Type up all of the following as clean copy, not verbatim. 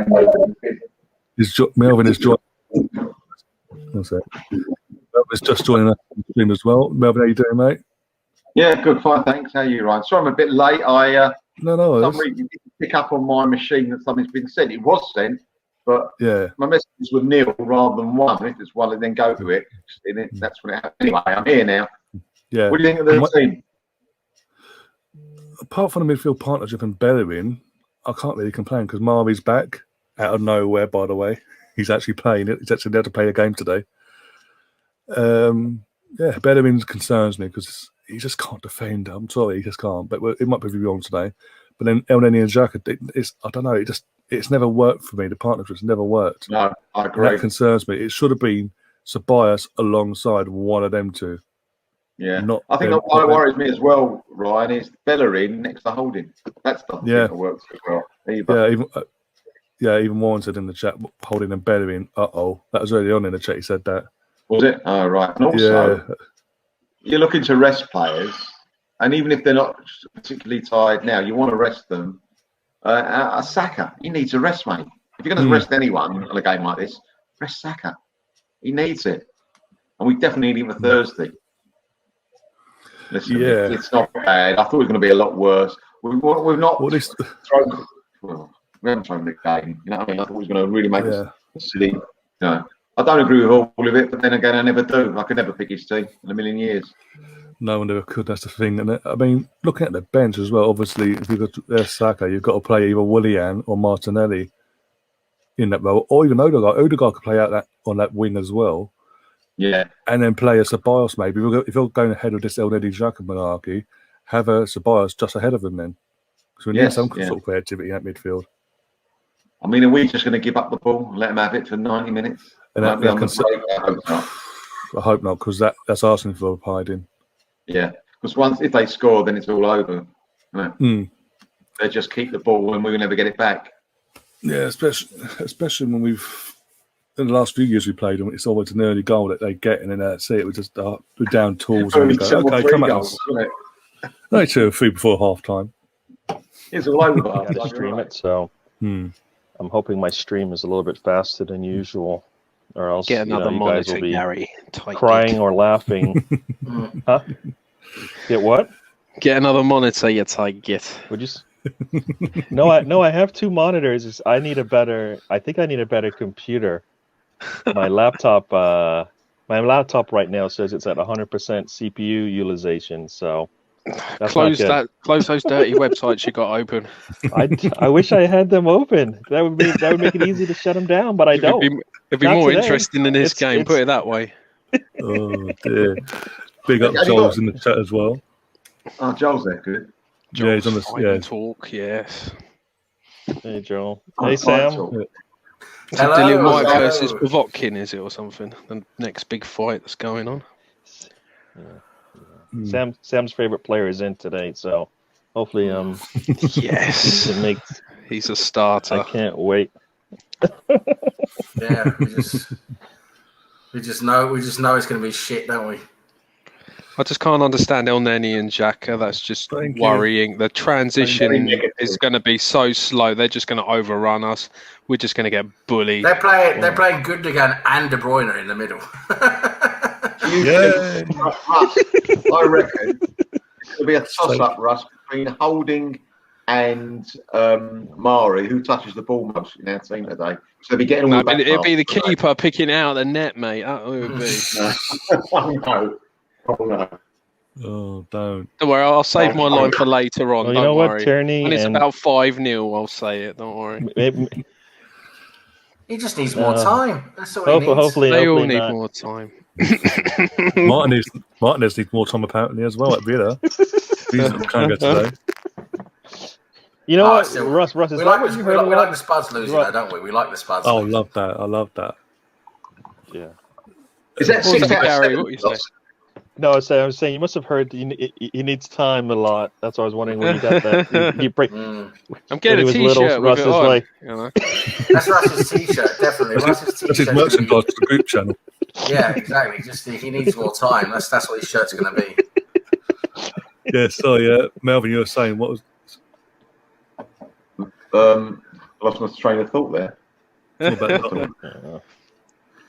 Melvin is joining. What's that? Melvin's just joining us on the stream as well. Melvin, how you doing, mate? Yeah, good, fine, thanks. How are you, Ryan? Sorry I'm a bit late. No. For some reason didn't pick up on my machine that something's been sent. It was sent, but my messages were nil rather than one. If it's one, and then go to it. That's when it happened. Anyway, I'm here now. Yeah. What do you think of the team? Apart from the midfield partnership and Bellerin, I can't really complain because Mari's back out of nowhere, by the way. He's actually playing it. He's actually able to play a game today. Bellerin concerns me because he just can't defend. I'm sorry, he just can't. But it might be wrong today. But then El Neni and Xhaka, I don't know. It's never worked for me. The partnership's never worked. No, I agree. And that concerns me. It should have been Ceballos alongside one of them two. Yeah, I think what worries me as well, Ryan, is Bellerin next to Holding. That's not that works as well either. Even Warren said in the chat, Holding and Bellerin. That was early on in the chat. He said that. Was it? Oh, right. And also, you're looking to rest players, and even if they're not particularly tired now, you want to rest them. Saka, he needs a rest, mate. If you're going to rest anyone on a game like this, rest Saka. He needs it, and we definitely need him for Thursday. Listen, it's not bad. I thought it was going to be a lot worse. We've not thrown. Well, we haven't thrown the game. You know what I mean? I thought it was going to really make us silly. No, I don't agree with all of it, but then again, I never do. I could never pick his team in a million years. No one ever could. That's the thing. And I mean, looking at the bench as well. Obviously, if you've got Saka, you've got to play either Willian or Martinelli in that role, or even Odegaard. Odegaard could play out on that wing as well. Yeah, and then play a Ceballos maybe. If you're going ahead of this El Neni Xhaka monarchy, have a Ceballos just ahead of him then. Because we need some sort of creativity at midfield. I mean, are we just going to give up the ball and let them have it for 90 minutes? And I hope not, because that's asking for hiding. Yeah, because if they score, then it's all over. They just keep the ball and we'll never get it back. Yeah, especially when in the last few years we played them, it's always an early goal that they get, and then that's it. We just we're down tools and we go, okay, come on. No, 2 or 3 before half time. It's all over. I stream it, so I'm hoping my stream is a little bit faster than usual, or else get another you monitor, guys will be Gary. crying or laughing. Huh? Get what? Get another monitor, you tight git. Would you? No, I have 2 monitors. I think I need a better computer. My laptop right now says it's at 100% CPU utilization. So close those dirty websites you got open. I wish I had them open. That would make it easy to shut them down, but I don't. It'd be more interesting than this game. Put it that way. Oh dear! Big up Joel's in the chat as well. Oh, Joel's there, good. Joel's he's on the talk. Yes. Hey Joel. Hey Sam. Hello. Dylan White versus Bavotkin, is it, or something? The next big fight that's going on. Sam's favorite player is in today, so hopefully yes, he's a starter. I can't wait. Yeah, we just know it's going to be shit, don't we? I just can't understand El Neni and Xhaka. That's just worrying. The transition is going to be so slow. They're just going to overrun us. We're just going to get bullied. They're playing Gundogan and De Bruyne in the middle. I reckon it'll be a toss-up, Russ, between Holding and Mari, who touches the ball most in our team today. So they'll be getting all the back. It'd be the keeper picking out the net, mate. That would be. No. Oh, no. Oh, don't worry, I'll save my line for later on. Well, don't worry. What, Tierney? When it's about 5-0, I'll say it. Don't worry. He just needs more time. That's all he needs. Hopefully, they all need more time. Martinez needs more time apparently as well at Villa. He's trying to go today. You know what, Russ? Is we like the Spuds losing, though, don't we? We like the Spuds. Oh, losing. I love that. Yeah. Is that 6 out of 7? What you say? No, I was saying you must have heard he needs time a lot. That's why I was wondering when you got that. You break. I'm getting a T-shirt with it on. Like, you know? That's Russ's T-shirt, definitely. Russ's T-shirt. That's his merchandise to the group channel. Yeah, exactly. Just he needs more time. That's what his shirt's going to be. Yeah. So Melvin, you were saying what was? I lost my train of thought there.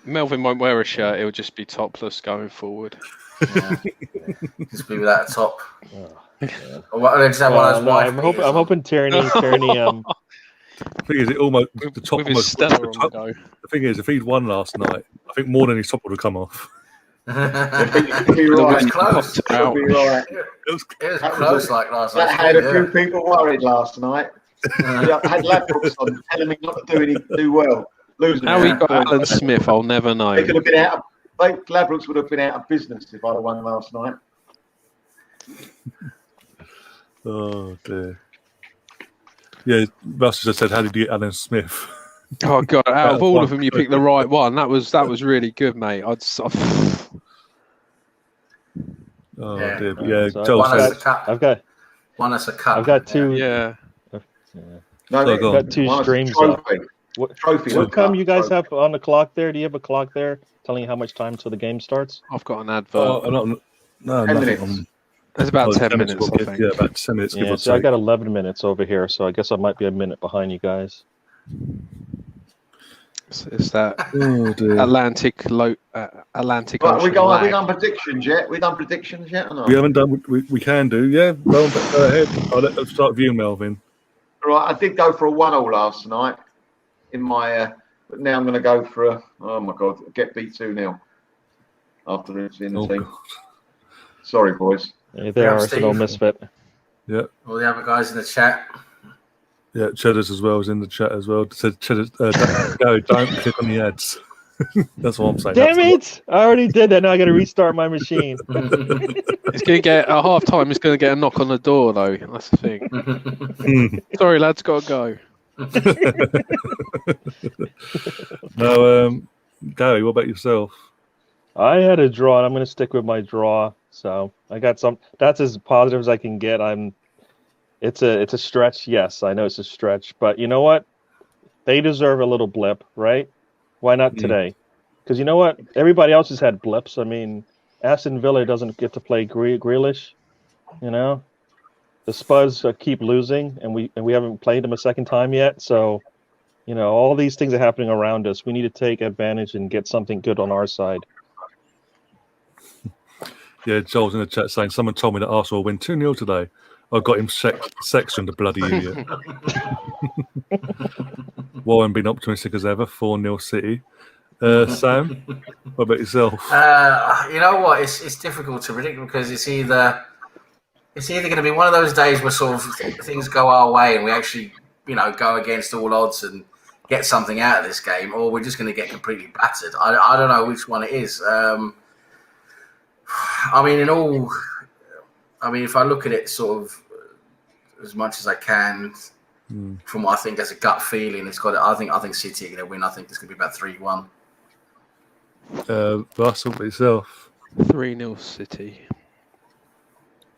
Melvin won't wear a shirt; he'll just be topless going forward. Yeah. Just be without a top. I'm hoping Tierney. The thing is, the top with his Stella on the go. The thing is, if he'd won last night, I think more than his top would have come off. It was close. It was close like last night. I had a few people worried last night. I had Ladbrokes on telling me not to do well. Losing. How he got Alan Smith, I'll never know. They could have been out. Ladbrokes would have been out of business if I'd have won last night. Oh dear. Yeah, Russ just said, "How did you get Alan Smith?" Oh God! Out of all of them, you picked the right one. That was really good, mate. Oh dear. Yeah, Joel, I've got one as a cup. I've got two. Yeah. No, I've got two streams up. What time you guys have on the clock there? Do you have a clock there telling you how much time till the game starts? I've got an advert. No, 10 minutes. There's about 10 minutes, I think. Yeah, about 10 minutes. Yeah, so I got 11 minutes over here, so I guess I might be a minute behind you guys. It's that Atlantic Right, Ocean. we done predictions yet? We done predictions yet or not? We haven't done. We can do. Yeah, go ahead. I'll start with you, Melvin. Right, I did go for a 1-1 last night in my. But now I'm going to go for a. Oh my God, get beat 2-0 after losing the team. God. Sorry, boys. Hey there, Arsenal misfit. Yeah. All the other guys in the chat. Yeah, Cheddar's as well is in the chat as well. Said Cheddar, don't click on the ads. That's what I'm saying. Damn it! I already did that. Now I got to restart my machine. It's going to get at half time. It's going to get a knock on the door, though. That's the thing. Sorry, lads, got to go. No, Gary, what about yourself? I had a draw, and I'm going to stick with my draw. So I got some. That's as positive as I can get. It's a stretch. Yes, I know it's a stretch, but you know what? They deserve a little blip, right? Why not today? Because you know what? Everybody else has had blips. I mean, Aston Villa doesn't get to play Grealish. You know, the Spurs keep losing, and we haven't played them a second time yet. So, you know, all these things are happening around us. We need to take advantage and get something good on our side. Yeah, Joel's in the chat saying someone told me that Arsenal will win 2-0 today. I got him sectioned, the bloody idiot. Warren being optimistic as ever, 4-0 City. Sam, what about yourself? You know what? It's difficult to predict because it's either going to be one of those days where sort of things go our way and we actually, you know, go against all odds and get something out of this game, or we're just going to get completely battered. I don't know which one it is. If I look at it sort of as much as I can, from what I think as a gut feeling, I think City are going to win. I think it's going to be about 3-1. Russell, for yourself. 3-0 City.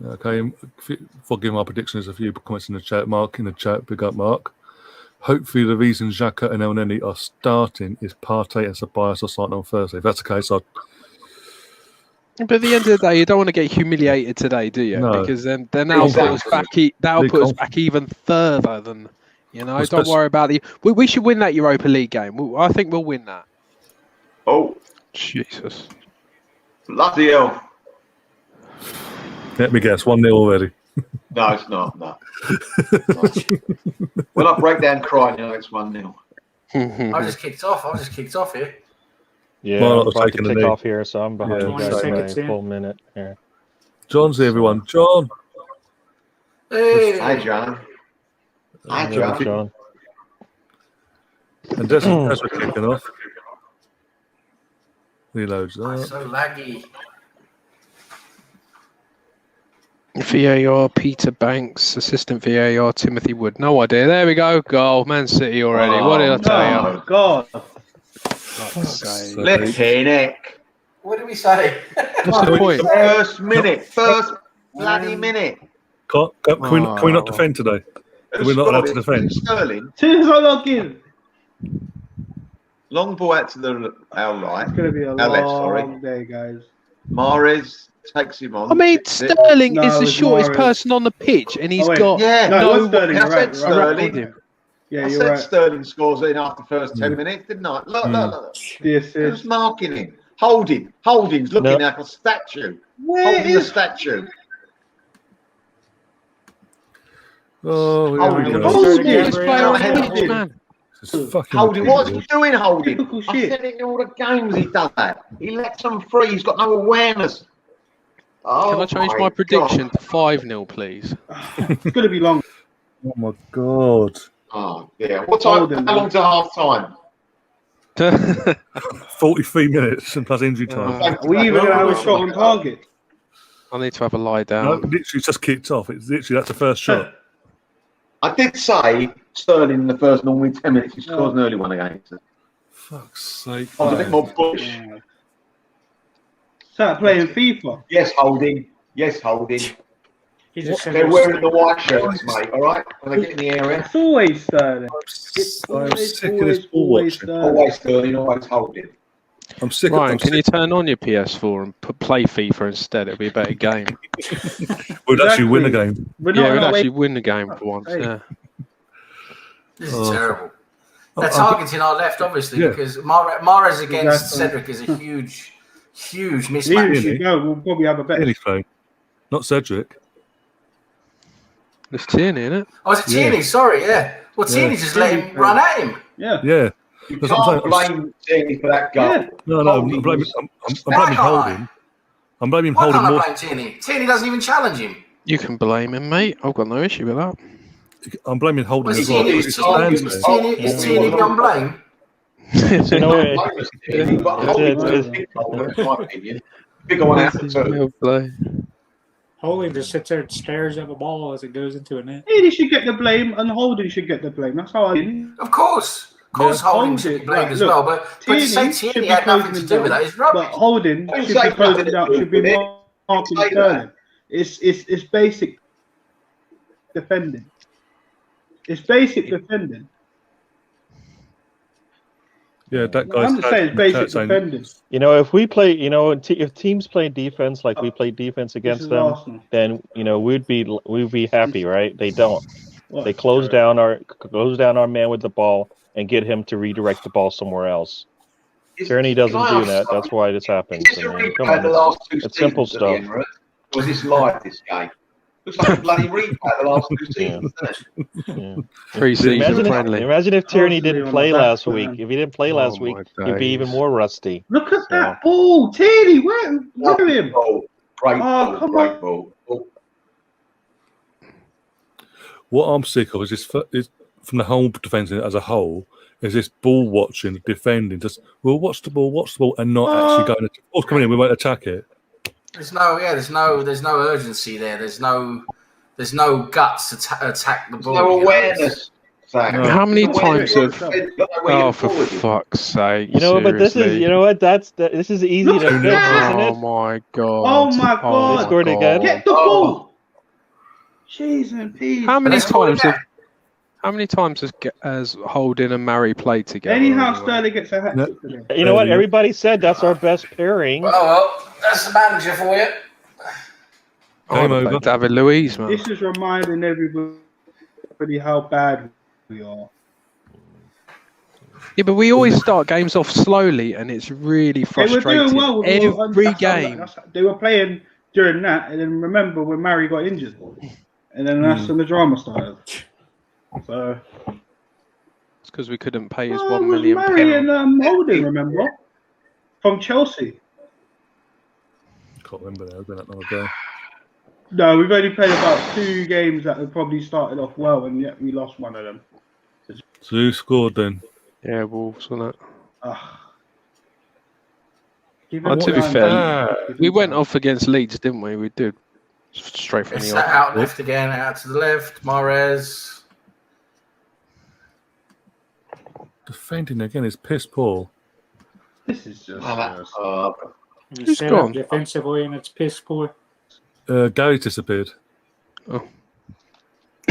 Okay, before giving my prediction, there's a few comments in the chat. Mark in the chat, big up Mark. Hopefully the reason Xhaka and El Neni are starting is Partey and Ceballos are starting on Thursday. If that's the case, But at the end of the day, you don't want to get humiliated today, do you? No. Because then that'll put us back. That'll put us back even further than, you know. Don't worry about we should win that Europa League game. I think we'll win that. Oh, Jesus! Bloody hell! Let me guess, 1-0 already. No, it's not. No. When I break down crying, you know it's 1-0. I just kicked off here. Yeah, I'm about to kick off here, so I'm behind you guys by a full minute here. John's here, everyone. John. Hey. Hi, John. Hi, John. And as we're kicking off, reloads that. So laggy. VAR, Peter Banks, assistant VAR, Timothy Wood. No idea. There we go. Goal. Man City already. What did I tell you? Oh, God. Nick. What did we say? What's the point? First bloody minute. Can we not defend today? We're not allowed to defend. Sterling. As soon as I log in. Long ball out to our right. It's going to be a long day, guys. Mahrez takes him on. I mean, Sterling is the shortest person on the pitch, and he's got Sterling. I said Sterling. Yeah, I you're said right. Sterling scores in after the first 10 minutes, didn't I? Look. Yes, Who's marking him? Holding's looking like a statue. Holding the statue. Oh, Holding. Holding. What's he doing, Holding? I said it in all the games he does that. He lets them free. He's got no awareness. Can I change my prediction to 5-0, please? It's going to be long. Oh my god. Oh, yeah. What time? How long's half time? 43 minutes and plus injury time. Are we even going to have a shot on target? I need to have a lie down. No, literally just kicked off. It's literally that's the first shot. I did say Sterling in the first normally 10 minutes. He scores an early one against us. Fuck's sake. I was a bit more bullish. Start playing FIFA. Yes, Holding. They're wearing the white shirts, mate, all right? When they get in the area. It's always Sterling. I'm sick of this ball watching. Always Sterling, always Holding. I'm sick Ryan, of can you turn on your PS4 and play FIFA instead? It'll be a better game. We'd actually win the game. We'd actually win the game for once. Hey. Yeah. This is terrible. They're targeting our left, obviously, because Mahrez against Cedric is a huge mismatch. We'll probably have a better. Not Cedric. It's Tierney, isn't it? Oh, is it Tierney? Sorry, yeah. Well, Tierney just let him run at him. Yeah. You can't blame Tierney for that goal. Yeah. No, I'm blaming Holding. I'm blaming Holding more. Why can't I blame Tierney? Tierney doesn't even challenge him. You can blame him, mate. I've got no issue with that. I'm blaming Holding as well. Is Tierney beyond blame? You know, Bigger one out too. Holding just sits there and stares at the ball as it goes into a net. He should get the blame, and Holding should get the blame. That's how I think. Of course, Holding should be blamed as well. But to say Tierney had nothing to do with that is rubbish. But Holding should be closing down. Should be marking Sterling. It's basic defending. It's basic defending. Yeah, that guy's. I'm just saying it's basic defending. You know, if we play, if teams play defense like we play defense against them, Arsenal. then we'd be happy, right? They don't. They close down our man with the ball and get him to redirect the ball somewhere else. Tierney doesn't do that. That's why this happens. Is this a replay of the last two It's simple stuff. Was this live, this game? Looks like a bloody replay of the last two seasons, doesn't it? Pre-season friendly. Imagine if Tierney didn't play last week. If he didn't play last week, he'd be even more rusty. Look at that ball, Tierney. Where him? Great ball. What I'm sick of is from the whole defence as a whole, is this ball watching, defending, just watch the ball, and not actually going to ball's coming in, we won't attack it. There's no urgency there. There's no guts to attack the ball. No awareness. No. How many times have? Oh, for fuck's sake! But this is, this is easy to fix, isn't it? Oh my god! Oh my god! They scored again. Get the ball. Jeez and peas. How many times has Holding and Murray played together? Anyhow, Sterling gets a hat trick today. You know what? Everybody said that's our best pairing. Oh well, that's the manager for you. Game over. David Luiz, man. This is reminding everybody how bad we are. Yeah, but we always start games off slowly, and it's really frustrating. They were doing well. Every game. They were playing during that, and then remember when Murray got injured, and then that's when the drama started. So it's because we couldn't pay his £1 million. Murray and Holding, remember, from Chelsea. Can't remember that. It's been that long ago. No, we've only played about 2 games that have probably started off well, and yet we lost one of them. So who scored then? Yeah, Wolves, wasn't it? To be fair, we went off against Leeds, didn't we? We did. Straight from the off. Out left again, out to the left. Mahrez. Defending again is piss poor. This is just. You set up defensively and it's piss poor. Gary disappeared. Oh.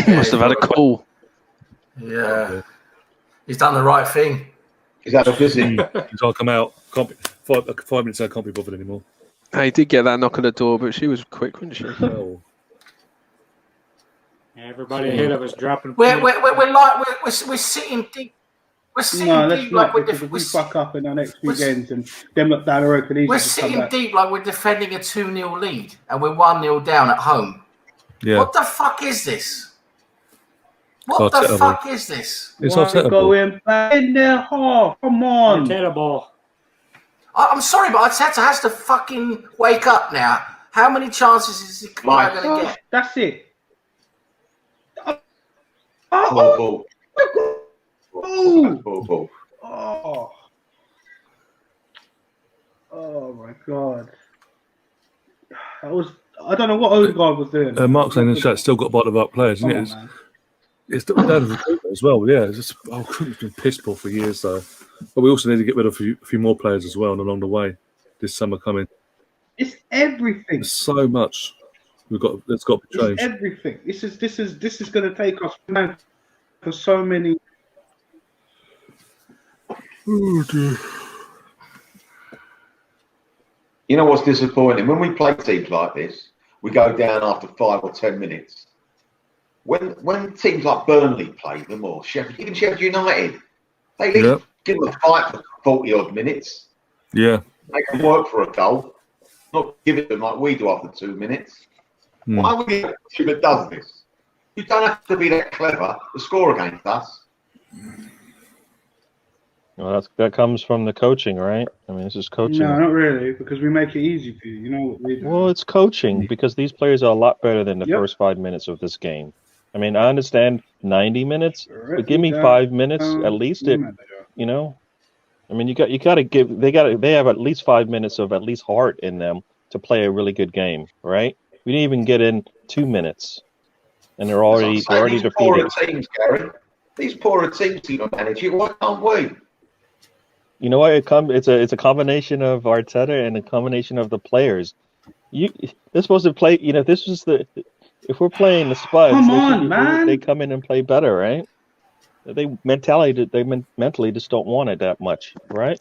Must have had a call. Yeah. He's done the right thing. He's had a visit. He's all come out. 5 minutes I can't be bothered anymore. He did get that knock on the door, but she was quick, wasn't she? Oh. Everybody ahead of us dropping. We're sitting deep. We're sitting deep like we fuck up in our next few games and them look down the road for these. We're sitting deep like we're defending a 2-0 lead and we're 1-0 down at home. Yeah. What the fuck is this? What the fuck is this? It's Arteta going back in their half. Come on. Arteta ball. I'm sorry, but Arteta has to fucking wake up now. How many chances is he going to get? That's it. Ball. Oh my god. I don't know what Odegaard was doing. Mark's saying in the chat still got bottom up players, isn't it? It's down to the as well. Yeah, it's just it's been piss poor for years though. But we also need to get rid of a few more players as well and along the way. This summer coming. It's everything. There's so much that's got to be changed. It's everything. This is going to take us for so many. Oh dear. You know what's disappointing? When we play teams like this, we go down after 5 or 10 minutes. When teams like Burnley play them or even Sheffield United, they give them a fight for 40 odd minutes. Yeah. They can work for a goal, not give it them like we do after 2 minutes. Why would you have a team that does this? You don't have to be that clever to score against us. Well, that comes from the coaching, right? I mean, this is coaching. No, not really, because we make it easy for you. You know what we do. Well, it's coaching because these players are a lot better than the first 5 minutes of this game. I mean, I understand 90 minutes, but give me 5 minutes at least. You know, I mean, you got to give. They have at least 5 minutes of at least heart in them to play a really good game, right? We didn't even get in 2 minutes, and they're already defeated. Poorer teams, Gary. These poorer teams to manage it. Why can't we? You know what? It's a combination of Arteta and a combination of the players. They're supposed to play. You know, if we're playing the Spuds, they come in and play better, right? They mentally just don't want it that much, right?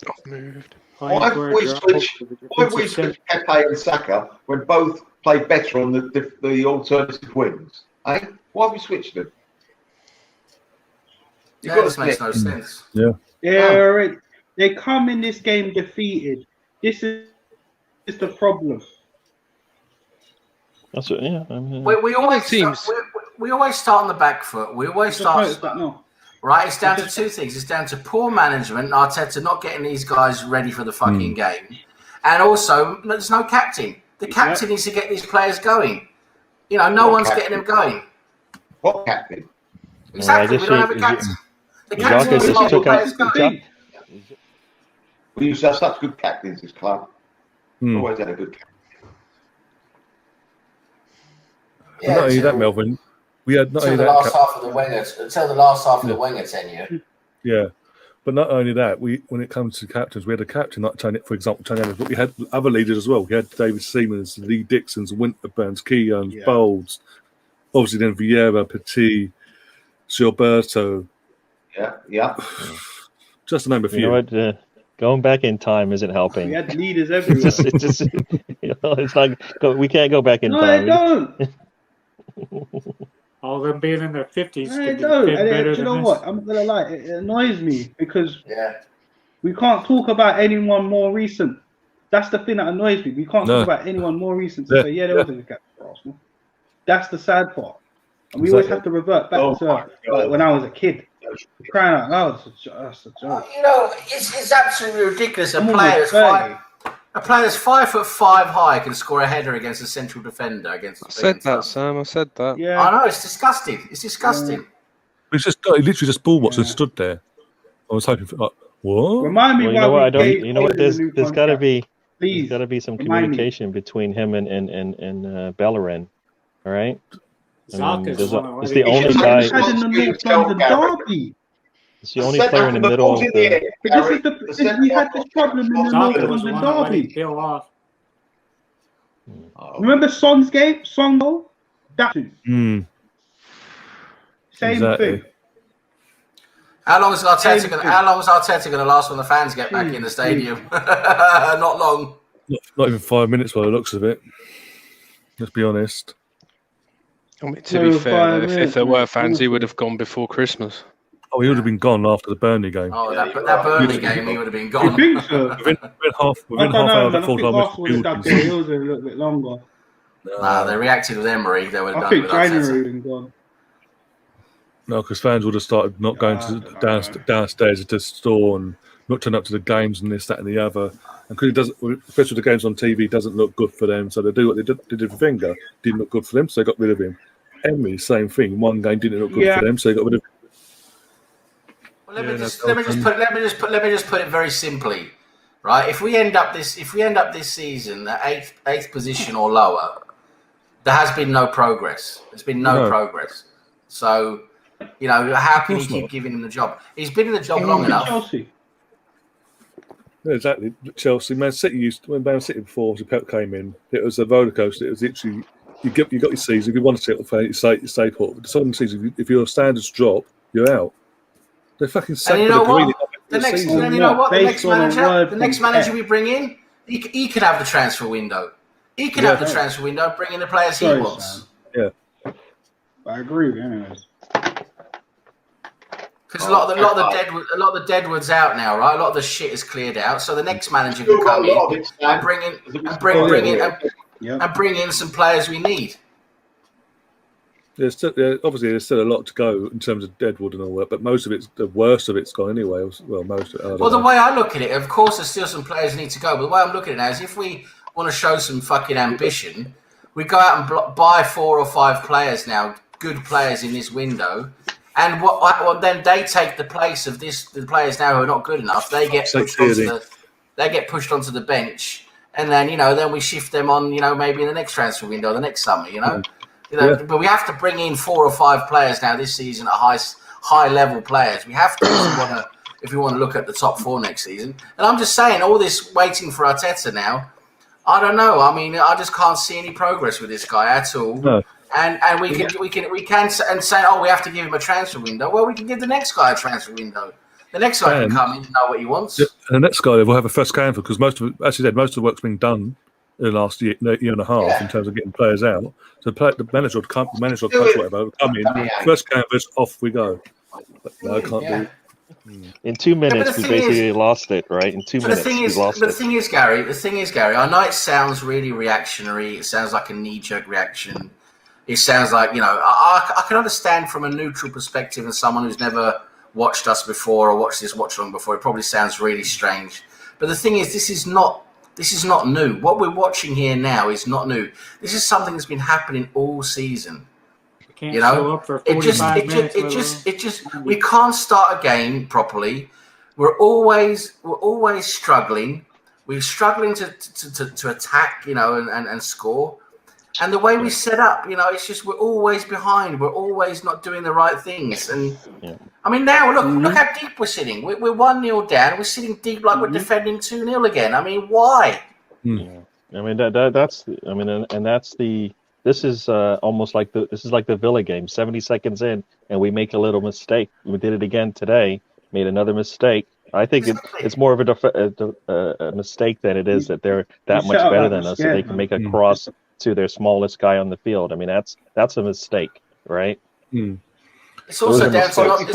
Why have we switched Pepe and Saka when both play better on the alternative wings? Eh? Why have we switched them? This makes no sense. Yeah. They come in this game defeated. This is the problem. That's it. Yeah. I mean, we always start on the back foot. We always start. Right, it's down to two things. It's down to poor management, Arteta not getting these guys ready for the fucking game, and also there's no captain. The captain needs to get these players going. You know, no one's getting them going. What captain? Exactly, we don't have a captain. The captain needs to get the players going. We used to have such good captains, this club. Always had a good captain. Yeah, not only that, Melvin. We had not only that until the last half of the Wenger tenure. Yeah, but not only that, when it comes to captains, we had a captain like Tony, for example, Tony Evans, but we had other leaders as well. We had David Seamans, Lee Dixons, Winterburns, Keown, Bowles, obviously then Vieira, Petit, Gilberto. Yeah. Just to name a few. You know what? Going back in time isn't helping. We had leaders everywhere. It's like we can't go back in time. No, I don't. All of them being in their 50s. I don't. And you know what? I'm not gonna lie. It annoys me because we can't talk about anyone more recent. That's the thing that annoys me. We can't talk about anyone more recent to say, there was a good captain for Arsenal. That's the sad part. And we always have to revert back to like when I was a kid. Crying out loud, that's a joke. You know, it's absolutely ridiculous. A player that's 5'5" high can score a header against a central defender. I said that. Yeah, I know. It's disgusting. It's disgusting. It's just literally just ball watchers stood there. I was hoping for what? Remind me. You know what? There's got to be some communication between him and Bellerin. All right. It's the only guy. It's the only player in the middle of the. We had this problem in the North London derby. Remember Son's game? Son goal? That too. Same thing. How long is Arteta going to last when the fans get back in the stadium? Not long. Not even 5 minutes by the looks of it. Let's be honest. I mean, to be fair, if there were fans, he would have gone before Christmas. Oh, he would have been gone after the Burnley game. Oh, that Burnley game, he would have been gone. You think so? within half hour of the full time. I think Arsenal would have dubbed their heels a little bit longer. Nah, they reacted with Emery. They would have I done it think with January would Arteta. have gone. No, because fans would have started not going downstairs to the store and not turning up to the games and this, that, and the other. And because it doesn't, especially the games on TV, doesn't look good for them. So they do what they did with Wenger. Didn't look good for them, so they got rid of him. Emery, same thing. One game didn't look good for them, so they got rid of him. Well, let me just put it very simply, right? If we end up this season at eighth position or lower, there has been no progress. There's been no progress. So, how can you keep giving him the job? He's been in the job long enough. Chelsea. Yeah, exactly. Chelsea, Man City when Man City before Pep came in, it was a roller coaster. It was literally you got your season. If you want to settle for you stay put. But some season, if your standards drop, you're out. They fucking sacked the next manager we bring in, he could have the transfer window. He could have the transfer window, bring in the players he wants. Yeah, I agree with you anyways. Because a lot of the deadwood's out now, right? A lot of the shit is cleared out, so the next manager can come in and bring in some players we need. There's still a lot to go in terms of deadwood and all that, but the worst of it's gone anyway. Well, most of it. The way I look at it, of course, there's still some players who need to go, but the way I'm looking at it now is if we want to show some fucking ambition, we go out and buy 4 or 5 players now, good players in this window. And then they take the place of the players now who are not good enough. They get pushed onto the bench, and then then we shift them on. Maybe in the next transfer window, the next summer. But we have to bring in 4 or 5 players now this season at high level players. We have to if we want to look at the top 4 next season. And I'm just saying, all this waiting for Arteta now. I don't know. I mean, I just can't see any progress with this guy at all. No. And we can say, oh, we have to give him a transfer window. Well, we can give the next guy a transfer window. The next guy can come in and know what he wants. Yeah, and the next guy will have a first canvas because most of the work's been done in the last year and a half in terms of getting players out. So the manager will come, whatever, come in, first canvas, off we go. But no, I can't do it. In 2 minutes, we basically lost it, right? In 2 minutes, we lost it. The thing is, Gary, I know it sounds really reactionary. It sounds like a knee-jerk reaction. It sounds like, I can understand from a neutral perspective and someone who's never watched us before or watched this watch-along before, it probably sounds really strange. But the thing is, this is not new. What we're watching here now is not new. This is something that's been happening all season. Can't show up for 45 minutes. We can't start a game properly. We're always struggling. We're struggling to attack, and score. And the way we set up, it's just we're always behind. We're always not doing the right things. And I mean, now look how deep we're sitting. We're 1-0 down. We're sitting deep like we're defending 2-0 again. I mean, why? Yeah. I mean this is almost like the Villa game. 70 seconds in, and we make a little mistake. We did it again today. Made another mistake. I think it's more of a mistake than it is that they're that much better than us. So they can make a cross to their smallest guy on the field. I mean, that's a mistake, right? It's also down to us not being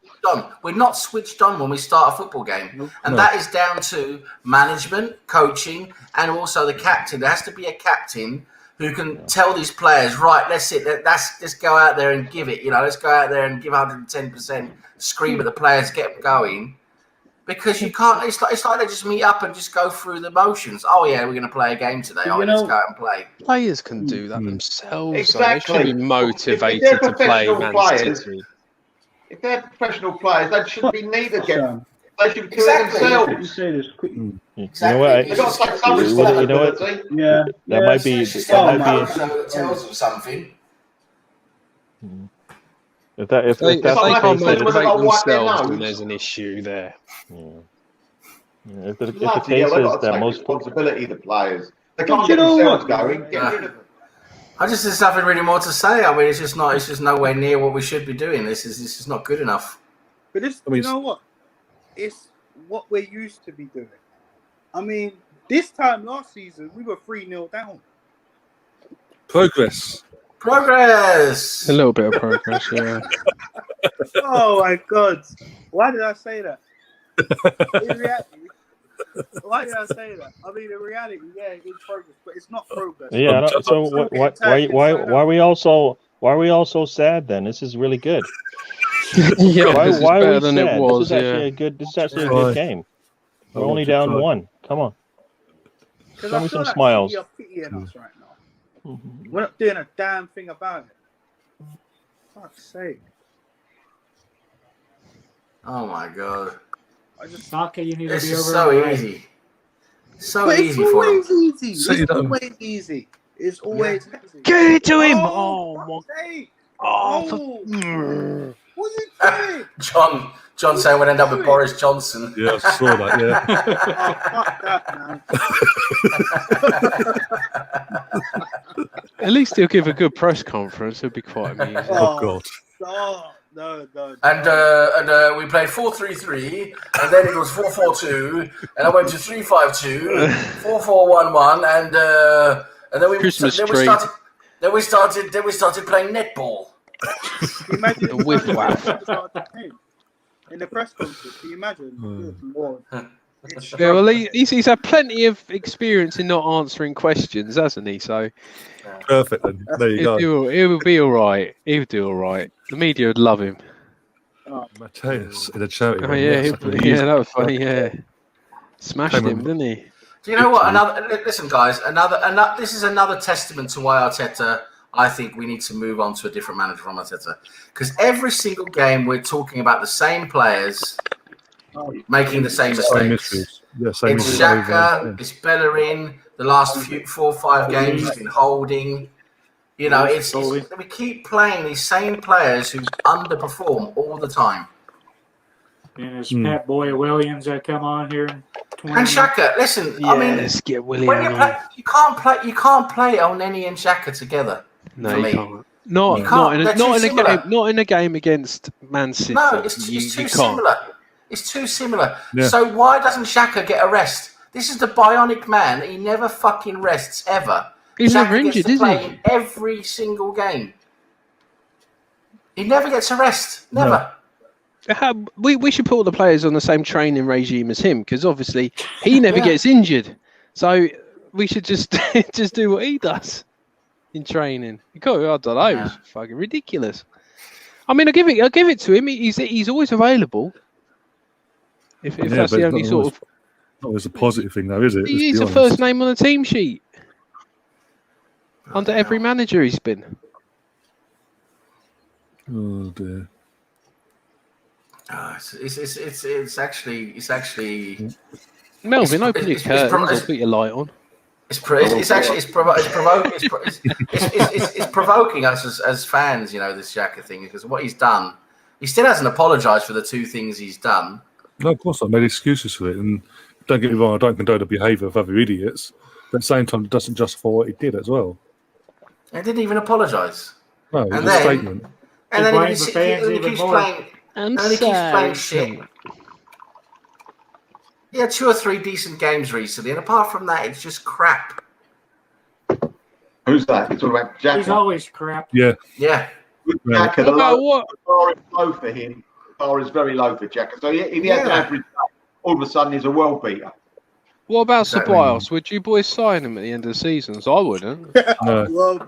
switched on. We're not switched on when we start a football game, and that is down to management, coaching, and also the captain. There has to be a captain who can tell these players, right, let's go out there and give it. Let's go out there and give 110%, scream at the players, get going. Because you can't. It's like they just meet up and just go through the motions. Oh yeah, we're going to play a game today. Let's go out and play. Players can do that themselves. Exactly. They should be motivated to play Man City. If they're professional players, they shouldn't be needed again. They should do it themselves. Exactly. You know what? Yeah. That might be tells them something. If they can't motivate themselves, then there's an issue there. If the case is that most responsibility of the players, they can't get themselves going. Get rid of them. There's nothing really more to say. I mean, it's just nowhere near what we should be doing. This is not good enough. But you know what? It's what we're used to be doing. I mean, this time last season we were 3-0 down. Progress. Progress. A little bit of progress, yeah. Oh my God! Why did I say that? In reality, why did I say that? I mean, in reality, yeah, it's progress, but it's not progress. Yeah. So why are we all so sad then? This is really good. Yeah, why this is are better we than sad? it was. This is actually a good. This is actually a good game. We're only down 1. Come on. Because Show I me feel some like smiles. City are pitying us right now. We're not doing a damn thing about it. Fuck's sake. Oh my God. Saka, you need to This be is over. so easy. So But easy it's for them. always easy. It's always easy. It's always easy. Get it to him! Oh, Oh, fuck's sake. oh, What are you doing? John saying we'll end up with Boris Johnson. Yeah, I saw that. Yeah. Oh, fuck that, man. At least he'll give a good press conference. It'll be quite amusing. Oh God. No. And we played 4-3-3, and then it was 4-4-2, and I went to 3-5-2, 4-4-1-1, and then we started playing netball. Imagine The whiff waff. in the press conference. Can you imagine? Good Lord. Yeah, well, he's had plenty of experience in not answering questions, hasn't he? So Perfect. Then. There you go. He'll be all right. He'll do all right. The media would love him. Mateus in a charity. Oh yeah, that was funny. Yeah, smashed him, didn't he? Do you know what? Listen, guys. This is another testament to why Arteta. I think we need to move on to a different manager from Arteta, because every single game we're talking about the same players making the same mistakes. It's Xhaka, it's Bellerin. The last 4 or 5 games he's been holding. You know, we keep playing these same players who underperform all the time. And it's Pat Boy Williams that come on here. And Xhaka, listen. Yeah, I mean, let's get William when you can't play Elneny and Xhaka together. No, you can't. Not in a game against Man City. No, it's too similar. It's too similar. Yeah. So why doesn't Xhaka get a rest? This is the bionic man. He never fucking rests ever. He's never injured, is he? In every single game. He never gets a rest. Never. No. We should put all the players on the same training regime as him, because obviously he never gets injured. So we should just do what he does in training. I don't know. It's fucking ridiculous. I mean, I give it to him. He's always available. If that's the only sort of. Not always a positive thing, though, is it? He's the first name on the team sheet under every manager he's been. Oh dear. It's actually. Melvin, open your curtains or put your light on. It's provoking us as fans, you know, this Xhaka thing, because what he's done, he still hasn't apologised for the 2 things he's done. No, of course not. Made excuses for it, and don't get me wrong, I don't condone the behaviour of other idiots, but at the same time, it doesn't justify what he did as well. He didn't even apologise. No, it was a statement. And then he keeps playing shit. He had 2 or 3 decent games recently, and apart from that, it's just crap. Who's that? You're talking about Xhaka? He's always crap. Yeah. Xhaka, the bar is low for him. The bar is very low for Xhaka. So if he has an average, all of a sudden he's a world beater. What about Ceballos? Would you boys sign him at the end of the season? So I wouldn't. No.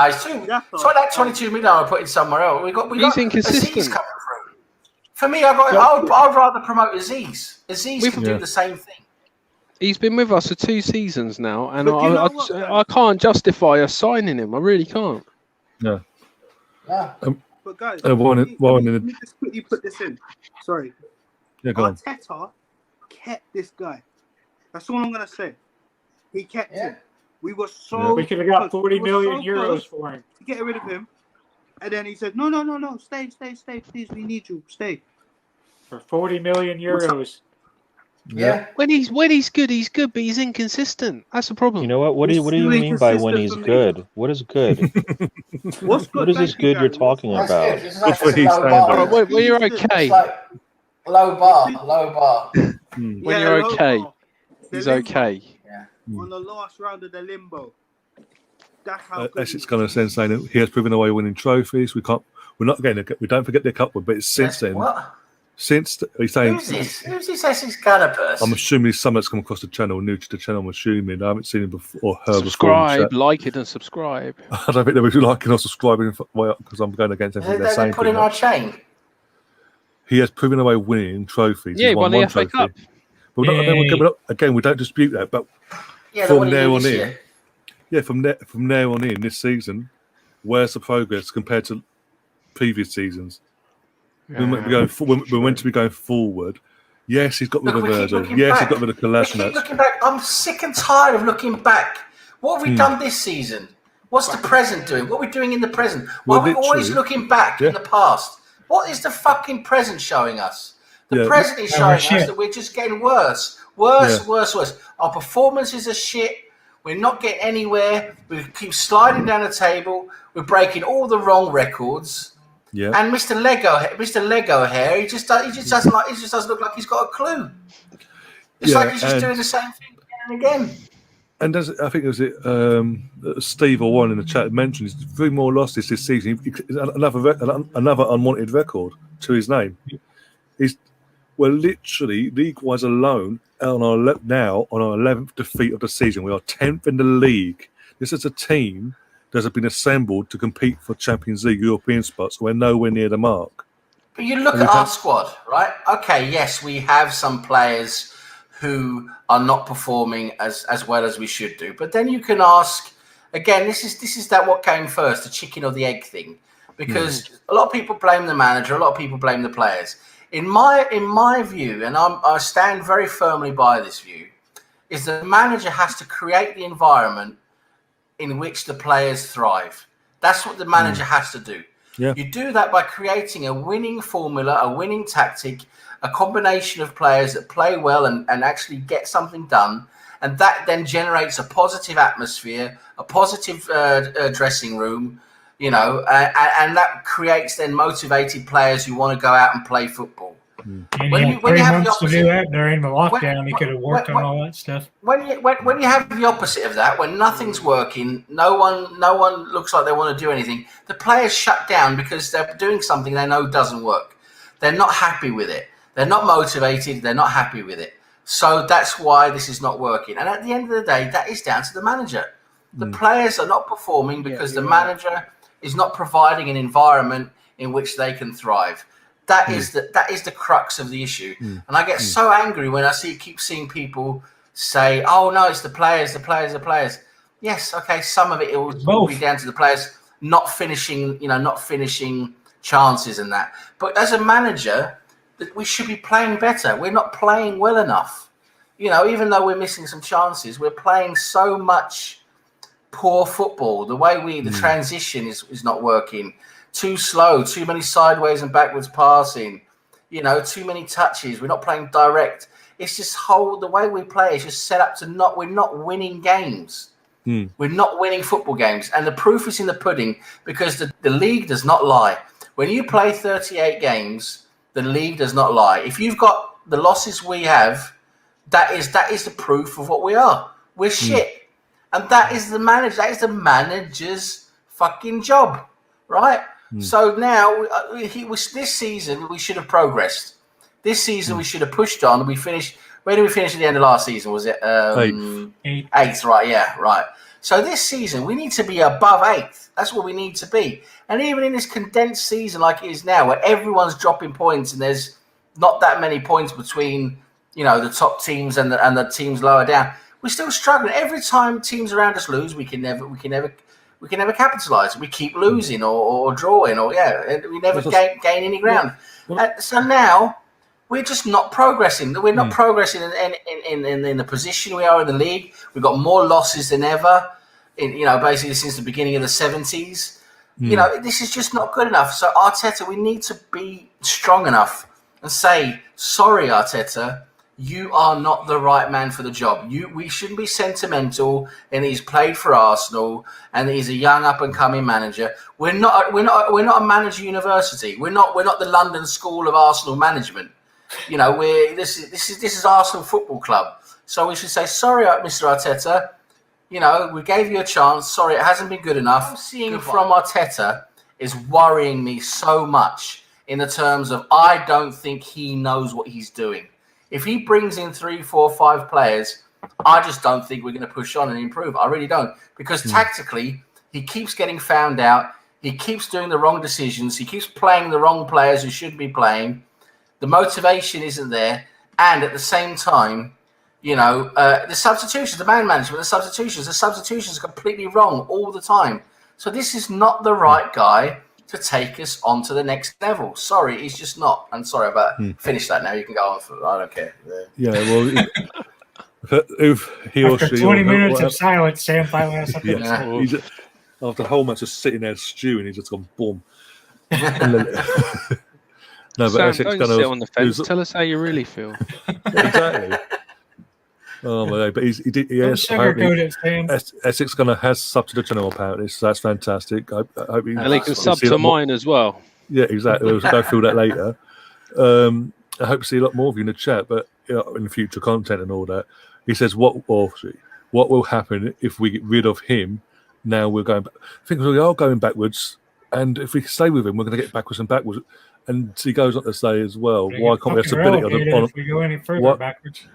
It's like 22 million I put in somewhere else. He's inconsistent. Aziz coming through. For me, I'd rather promote Aziz. Aziz can do the same thing. He's been with us for 2 seasons now, and I can't justify us signing him. I really can't. No. But guys, let me just quickly put this in. Sorry. Yeah, go on. Arteta kept this guy. That's all I'm going to say. He kept him. We were so... We could have got 40 million euros for him. To get rid of him. And then he said, no, stay, please, we need you, stay. For 40 million euros. Yeah. When he's good, but he's inconsistent. That's the problem. You know what? What do you mean by when he's good? What is good? What's good? What is this good you're talking about? When you're okay. Low bar. When you're okay, he's okay. Yeah. On the last round of the limbo. That's how good Essex kind of sense saying he has proven away winning trophies. We don't forget the cup one, but it's since then. What? Since he's saying, who's this? Who's this Essex Gunner person? I'm assuming he's someone that's come across the channel, new to the channel. I'm assuming I haven't seen him before or heard subscribe, before. like it, and subscribe. I don't think they'll be liking or subscribing because I'm going against anything they're saying. They put in our chain. He has proven away winning trophies. Yeah, he won the FA Cup. But again, we don't dispute that. But from there on in, from there on in, this season, where's the progress compared to previous seasons? We're meant to be going forward. Yes, he's got rid of Virgil. Yes, he's got rid of Kolasinac. Looking back, I'm sick and tired of looking back. What have we done this season? What's the present doing? What are we doing in the present? Why are we always looking back in the past? What is the fucking present showing us? The present is showing us that we're just getting worse. Worse. Our performances are shit. We're not getting anywhere. We keep sliding down the table. We're breaking all the wrong records. Yeah. And Mr. Lego hair, he just doesn't look like he's got a clue. It's like he's just doing the same thing again and again. And I think it was Steve or one in the chat mentioned he's 3 more losses this season. Another unwanted record to his name. We're literally league-wise alone on our 11th defeat of the season. We are 10th in the league. This is a team that have been assembled to compete for Champions League European spots. We're nowhere near the mark. But you look at our squad, right? Okay, yes, we have some players who are not performing as well as we should do. But then you can ask, again, this is that what came first, the chicken or the egg thing. Because a lot of people blame the manager, a lot of people blame the players. In my view, and I stand very firmly by this view, is the manager has to create the environment in which the players thrive. That's what the manager has to do. Yeah. You do that by creating a winning formula, a winning tactic, a combination of players that play well and actually get something done. And that then generates a positive atmosphere, a positive dressing room, and that creates then motivated players who want to go out and play football. And when you have the opposite, to do that during the lockdown, he could have worked on all that stuff. When you have the opposite of that, when nothing's working, no one looks like they want to do anything, the players shut down because they're doing something they know doesn't work. They're not happy with it. They're not motivated. They're not happy with it. So that's why this is not working. And at the end of the day, that is down to the manager. The players are not performing because the manager is not providing an environment in which they can thrive. That is the crux of the issue. And I get so angry when I keep seeing people say, "Oh no, it's the players, the players, the players." Yes, okay, some of it will be down to the players not finishing chances and that. But as a manager, we should be playing better. We're not playing well enough. Even though we're missing some chances, we're playing so much poor football. The way the transition is not working. Too slow, too many sideways and backwards passing, too many touches. We're not playing direct. It's just the way we play is just set up to we're not winning games. We're not winning football games. And the proof is in the pudding because the league does not lie. When you play 38 games, the league does not lie. If you've got the losses we have, that is the proof of what we are. We're shit. And that is the manager's fucking job, right? So now, this season, we should have progressed. This season, we should have pushed on. We finished. Where did we finish at the end of last season? Was it 8th? Right, yeah, right. So this season, we need to be above 8th. That's what we need to be. And even in this condensed season like it is now, where everyone's dropping points and there's not that many points between, the top teams and the teams lower down, we're still struggling. Every time teams around us lose, we can never capitalize. We keep losing or drawing we never gain any ground. So now we're just not progressing. We're not progressing in the position we are in the league. We've got more losses than ever. Basically since the beginning of the 70s. This is just not good enough. So Arteta, we need to be strong enough and say, sorry, Arteta, you are not the right man for the job. We shouldn't be sentimental, and he's played for Arsenal, and he's a young up and coming manager. We're not a manager university. We're not the London School of Arsenal Management. This is Arsenal Football Club. So we should say, sorry, Mr. Arteta, You know, we gave you a chance. Sorry, it hasn't been good enough. Seeing from Arteta is worrying me so much in the terms of I don't think he knows what he's doing. If he brings in 3, 4, 5 players, I just don't think we're going to push on and improve. I really don't. Because tactically, he keeps getting found out. He keeps doing the wrong decisions. He keeps playing the wrong players who should be playing. The motivation isn't there. And at the same time, you know, the substitutions, the man management, the substitutions are completely wrong all the time. So this is not the right guy to take us on to the next level. Sorry, he's just not. I'm sorry about finish that now. You can go on for I don't care. Yeah, well, if he or after she 20 minutes of silence, Sam finally has something to say. After the whole match of sitting there stewing, he's just gone boom. No, Sam, but Essex don't sit on the fence. Tell us how you really feel. Exactly. Oh my God! But he has Essex has sub to the channel apparently, so that's fantastic. I hope he and they can sub to mine as well. Yeah, exactly. We'll go through that later. I hope to see a lot more of you in the chat, but in the future content and all that. He says, "What will happen if we get rid of him? Now we're going. I think we are going backwards, and if we stay with him, we're going to get backwards and backwards." And he goes on to say as well, "Why can't we have stability if we go any further backwards?"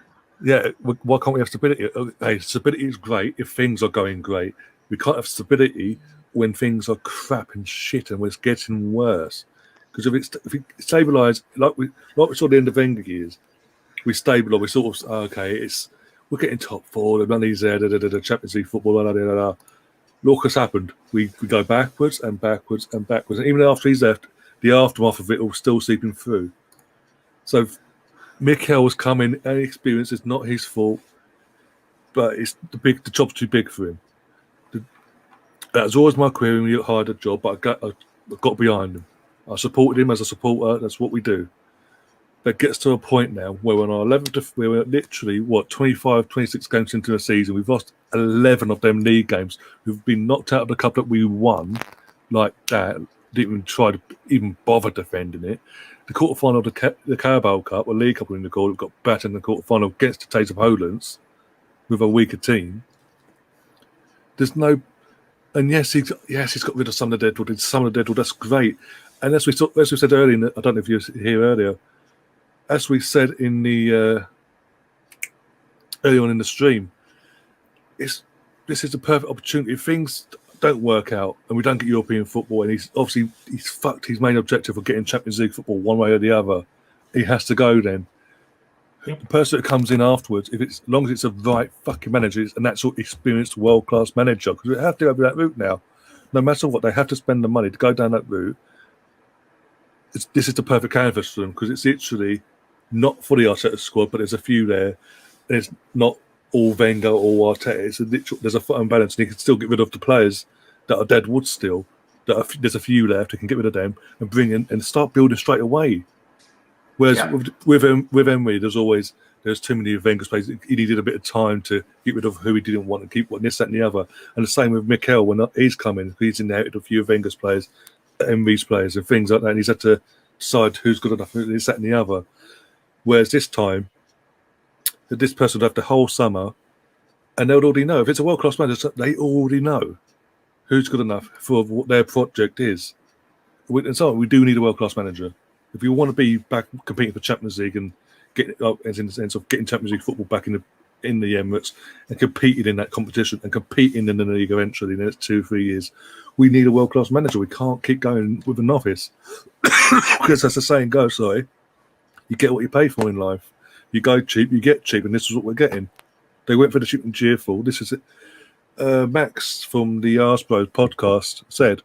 Yeah, why can't we have stability? Hey, stability is great if things are going great. We can't have stability when things are crap and shit and it's getting worse. Because if it stabilise, like we saw at the end of Wenger years, we stabilise. We sort of we're getting top 4. The money's there. The Champions League football. Look what's happened. We go backwards and backwards and backwards. And even after he's left, the aftermath of it all still seeping through. So Mikel's coming and experience. It's not his fault, but it's the job's too big for him. That was always my query when you hired a job, but I got behind him. I supported him as a supporter. That's what we do. But it gets to a point now where we're on our 11th, we're literally 25, 26 games into the season. We've lost 11 of them league games. We've been knocked out of the cup that we won like that. Didn't even try to even bother defending it. The quarterfinal of the Carabao Cup, or League Cup in the call, we got battered in the quarterfinal against the Taste of Poland with a weaker team. There's no, and yes, he's got rid of some of the deadwood. Some of the deadwood, that's great. And as we said earlier, I don't know if you were here earlier, as we said in the early on in the stream, this is the perfect opportunity. If things don't work out and we don't get European football, and he's fucked his main objective of getting Champions League football one way or the other, he has to go then. Yep. The person that comes in afterwards, as long as it's a right fucking manager, and that's an experienced world-class manager, because we have to go that route now. No matter what, they have to spend the money to go down that route. This is the perfect canvas for them, because it's literally not for the Arteta squad, but there's a few there. It's not all Wenger or Arteta. There's a foot and balance, and he can still get rid of the players that are dead wood still. There's a few left. He can get rid of them and bring in and start building straight away. Whereas with Emery, there's too many of Wenger's players. He needed a bit of time to get rid of who he didn't want and keep this, that, and the other. And the same with Mikel when he's coming. He's inherited a few of Wenger's players, Emery's players, and things like that. And he's had to decide who's good enough, this, that, and the other. Whereas this time, this person would have the whole summer, and they would already know. If it's a world-class manager, they already know who's good enough for what their project is. And so we do need a world-class manager. If you want to be back competing for Champions League and getting up, as in the sense of getting Champions League football back in the Emirates and competing in that competition and competing in the league eventually in the next 2-3 years, we need a world-class manager. We can't keep going with a novice. Because as the saying goes, you get what you pay for in life. You go cheap, you get cheap, and this is what we're getting. They went for the cheap and cheerful. This is it. Max from the Arse Bros podcast said,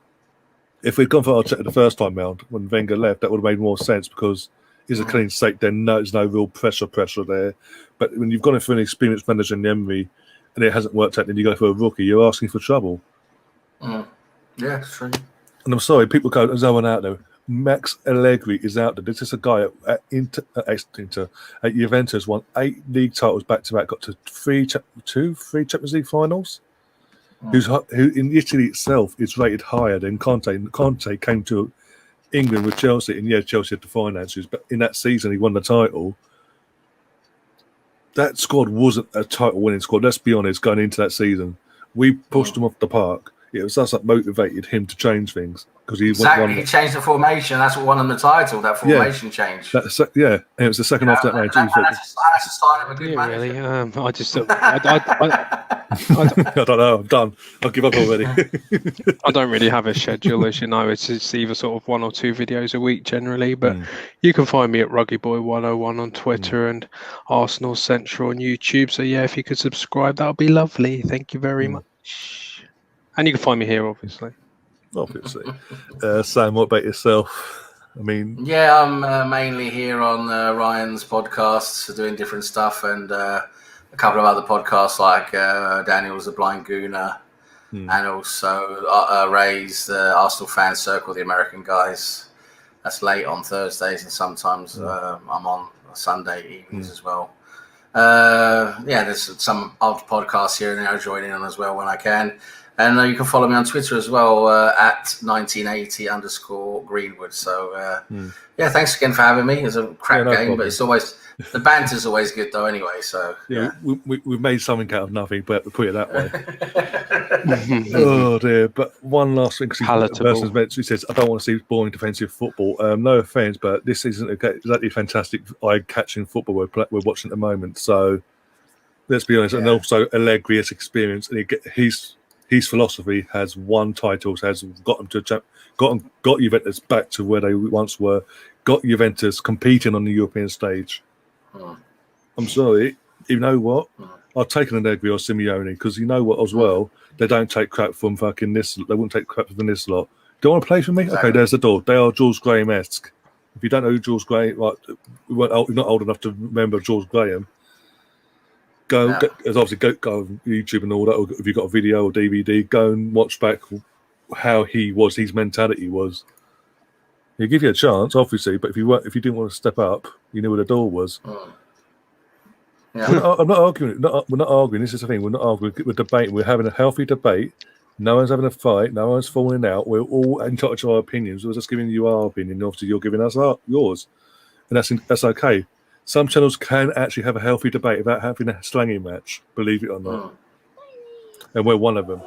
if we'd gone for Arteta the first time round when Wenger left, that would have made more sense because it's a clean slate. Then there's no real pressure there. But when you've gone in for an experienced manager in Emery and it hasn't worked out, then you go for a rookie, you're asking for trouble. Yeah, it's true. And I'm sorry, people go, there's no one out there. Max Allegri is out there. This is a guy at Juventus, won 8 league titles back to back, got to three Champions League finals. Who in Italy itself is rated higher than Conte. And Conte came to England with Chelsea, and Chelsea had the finances, but in that season he won the title. That squad wasn't a title-winning squad. Let's be honest, going into that season, We pushed him off the park. It was us that motivated him to change things because he he changed the formation. That's what won him the title. That formation change. And it was the second half of that match. That's a sign of a good manager. Really, I just I don't know. I'm done. I'll give up already. I don't really have a schedule, as you know. It's either sort of 1 or 2 videos a week generally. But you can find me at RuggyBoy101 on Twitter and Arsenal Central on YouTube. So yeah, if you could subscribe, that would be lovely. Thank you very much. And you can find me here, obviously. Obviously. Sam, what about yourself? I mean, yeah, I'm mainly here on Ryan's podcasts, doing different stuff, and a couple of other podcasts like Daniel's The Blind Gooner, and also Ray's the Arsenal Fan Circle, the American guys. That's late on Thursdays, and sometimes I'm on Sunday evenings as well. There's some old podcasts here and there I join in on as well when I can. And you can follow me on Twitter as well at 1980_Greenwood. So, thanks again for having me. It's a crap game, problem. But it's always the banter's always good though. Anyway, so we've made something out of nothing, but we put it that way. Oh dear! But one last thing, because the person's mentioned, he says, "I don't want to see boring defensive football." No offense, but this isn't exactly fantastic eye-catching football we're watching at the moment. So let's be honest. And also Allegri's experience, and his philosophy has won titles, has got them to got Juventus back to where they once were, got Juventus competing on the European stage. I'm sorry, you know what? I've taken Allegri or Simeone because you know what as well. They don't take crap from fucking this. They wouldn't take crap from this lot. Do you want to play for me? Exactly. Okay, there's the door. They are George Graham-esque. If you don't know who George Graham, you're not old enough to remember George Graham. Go on YouTube and all that. Or if you've got a video or DVD, go and watch back how he was, his mentality was. He'll give you a chance, obviously, but if you didn't want to step up, you knew where the door was. I'm not arguing. We're not arguing. This is the thing. We're not arguing. We're debating. We're having a healthy debate. No one's having a fight. No one's falling out. We're all entitled to our opinions. We're just giving you our opinion. Obviously, you're giving us yours, and that's okay. Some channels can actually have a healthy debate without having a slanging match, believe it or not. And we're one of them.